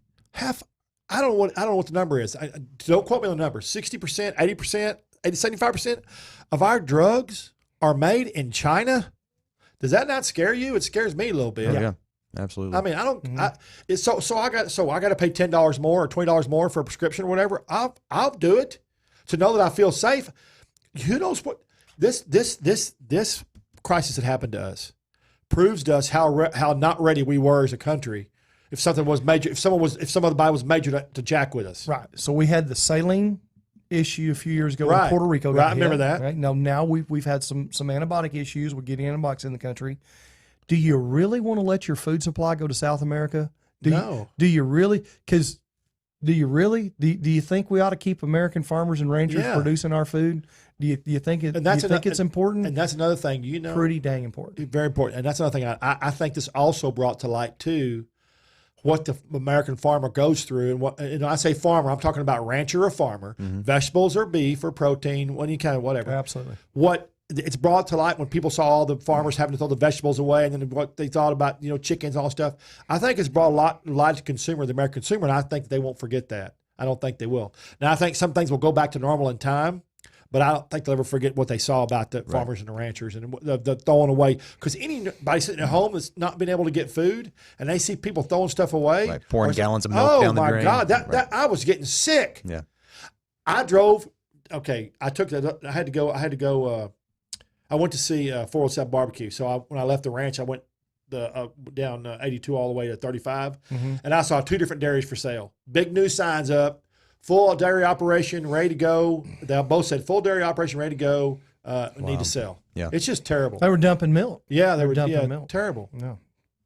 I don't know what the number is. Don't quote me on the number. 60%, 80%, 75% of our drugs are made in China. Does that not scare you? It scares me a little bit. Yeah, absolutely. I mean, I don't. I got to pay $10 more or $20 more for a prescription or whatever. I'll do it to know that I feel safe. Who knows what this crisis that happened to us proves to us how not ready we were as a country. If something was major, if some of the body was major to jack with us. Right. So we had the saline issue a few years ago Right. in Puerto Rico. Right, I remember that. Right. Now we've had some antibiotic issues. We're getting antibiotics in the country. Do you really want to let your food supply go to South America? No. Do you really? Because do you think we ought to keep American farmers and ranchers producing our food? Do you think it's important? And that's another thing. Pretty dang important. Very important. And that's another thing. I think this also brought to light too what the American farmer goes through. And what, I say farmer, I'm talking about rancher or farmer, vegetables or beef or protein, any kind of whatever. Absolutely. What it's brought to light when people saw all the farmers having to throw the vegetables away, and then what they thought about, chickens and all stuff. I think it's brought a lot to the American consumer, and I think they won't forget that. I don't think they will. Now, I think some things will go back to normal in time, but I don't think they'll ever forget what they saw about the farmers and the ranchers and the throwing away. Because anybody sitting at home that's not been able to get food, and they see people throwing stuff away, pouring gallons of milk down the drain. Oh my God, that I was getting sick. Yeah, I drove. Okay, I took that. I had to go. I went to see 407 Barbecue. So when I left the ranch, I went down 82 all the way to 35, and I saw 2 different dairies for sale. Big new signs up. Full dairy operation, ready to go. They both said full dairy operation, ready to go. Need to sell. Yeah, it's just terrible. They were dumping milk. Yeah, they were dumping milk. Terrible. No,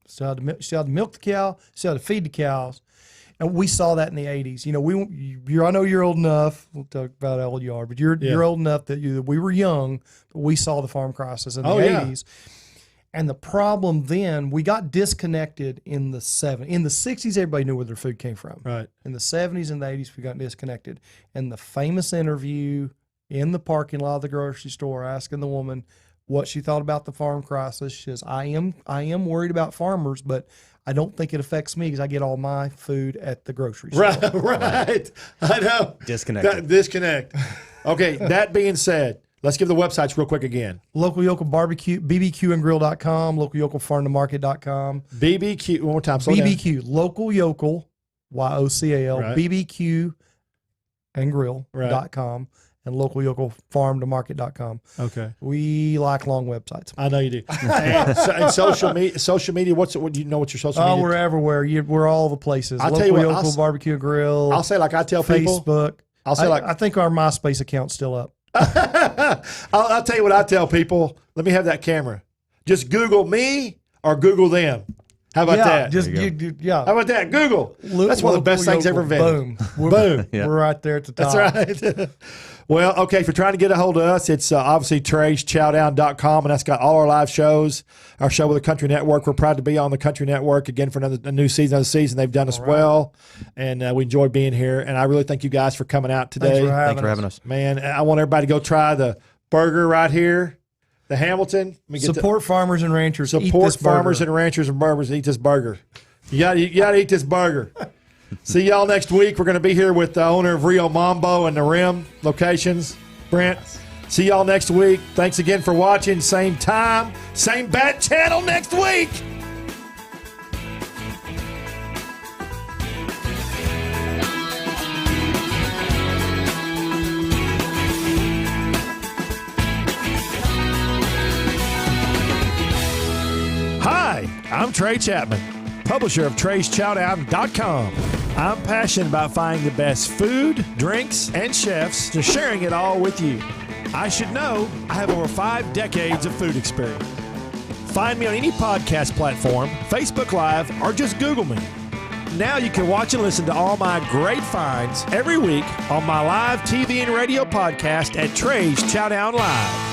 still had to milk the cow. Still had to feed the cows, and we saw that in the 80s. I know you're old enough. We'll talk about how old you are, but you're old enough that we were young, but we saw the farm crisis in the 80s. And the problem then, we got disconnected in the 70s. In the 60s, everybody knew where their food came from. Right. In the 70s and the 80s, we got disconnected. And the famous interview in the parking lot of the grocery store asking the woman what she thought about the farm crisis. She says, I am worried about farmers, but I don't think it affects me because I get all my food at the grocery store. Right. I know. Disconnect. Okay, that being said, let's give the websites real quick again. Local Yocal Barbecue, bbqandgrill.com, localyokalfarmtomarket.com. BBQ, one more time. BBQ, Local Yocal, YOCAL, Right. BBQ and grill.com, and localyokalfarmtomarket.com. Okay. We like long websites. I know you do. And social media, what do you know what your social media? Oh, we're everywhere. We're all the places. I'll Local tell you what, Yocal Barbecue and Grill. I'll say like I tell people. Facebook. I'll say I think our MySpace account's still up. I'll tell you what I tell people. Let me have that camera. Just Google me or Google them. How about that? Just How about that? Google. That's one of the best things ever invented. Boom. Boom. We're right there at the top. That's right. Well, okay, if you're trying to get a hold of us, it's obviously TreyChowdown.com, and that's got all our live shows, our show with the Country Network. We're proud to be on the Country Network again for a new season. Another season. They've done us well, and we enjoy being here. And I really thank you guys for coming out today. Thanks for having us. Man, I want everybody to go try the burger right here, the Hamilton. Support farmers and ranchers. Support farmers and ranchers and barbers. Eat this burger. You got to eat this burger. See y'all next week. We're going to be here with the owner of Rio Mambo and the Rim locations, Brent. See y'all next week. Thanks again for watching. Same time, same bat channel next week. Hi, I'm Trey Chapman, publisher of TreyChowdown.com. I'm passionate about finding the best food, drinks, and chefs and sharing it all with you. I should know I have over 5 decades of food experience. Find me on any podcast platform, Facebook Live, or just Google me. Now you can watch and listen to all my great finds every week on my live TV and radio podcast at Trey's Chowdown Live.